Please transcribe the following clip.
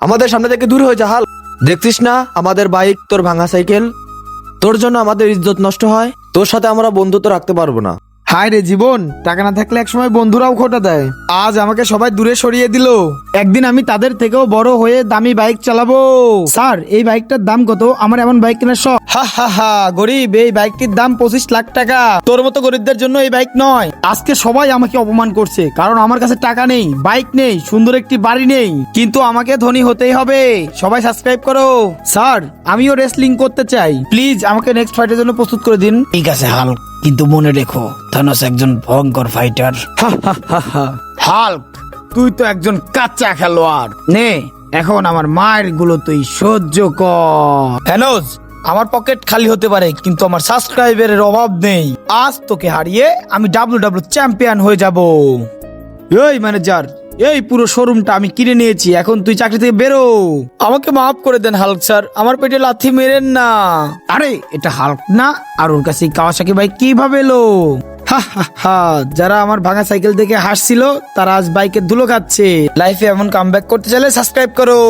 আমাদের সামনে থেকে দূর হয়ে যা হাল। দেখছিস না আমাদের বাইক তোর ভাঙা সাইকেল, তোর জন্য আমাদের ইজ্জত নষ্ট হয়, তোর সাথে আমরা বন্ধুত্ব রাখতে পারবো না। হায় রে জীবন, টাকা না থাকলে একসময় বন্ধুরাও খোটা দেয়। আজ আমাকে সবাই দূরে সরিয়ে দিল, একদিন আমি তাদের থেকেও বড় হয়ে দামি বাইক চালাবো। স্যার, এই বাইকটার দাম কত? আমার এমন বাইক কেনার শখ। হা হা হা, গরিব, এই বাইকটির দাম 25 লাখ টাকা। তোর মতো গরিবদের জন্য এই বাইক নয়। আজকে সবাই আমাকে অপমান করছে, কারণ আমার কাছে টাকা নেই, বাইক নেই, সুন্দর একটি বাড়ি নেই, কিন্তু আমাকে ধনী হতেই হবে। সবাই সাবস্ক্রাইব করো। স্যার, আমিও রেসলিং করতে চাই, প্লিজ আমাকে নেক্সট ফাইটের জন্য প্রস্তুত করে দিন। ঠিক আছে হাল্ক, কিন্তু মনে রেখো থানোস একজন ভয়ঙ্কর ফাইটার। হাল্ক, তুই তো একজন কাঁচা খেলোয়াড়। নে, এখন আমার মায়ের গুলো তুই সহ্য কর। হ্যানোজ, আমার পকেট খালি হতে পারে, কিন্তু আমার সাবস্ক্রাইবারের অভাব নেই। আজ তোকে হারিয়ে আমি ডাব্লিউডাব্লিউ চ্যাম্পিয়ন হয়ে যাব। এই ম্যানেজার, এই পুরো শোরুমটা আমি কিনে নিয়েছি, এখন তুই চাকরি থেকে বেরো। আমাকে মাফ করে দেন হাল্ক স্যার, আমার পেটে লাথি মেরেন না। আরে এটা হাল্ক না, আর ওর কাছে কাওয়াসাকি বাইক কিভাবে এলো? হা হা হা, যারা আমার ভাঙা সাইকেল দেখে হাসছিল তারা আজ বাইকের ধুলো খাচ্ছে। লাইফে এমন কামব্যাক করতে চাইলে সাবস্ক্রাইব করো।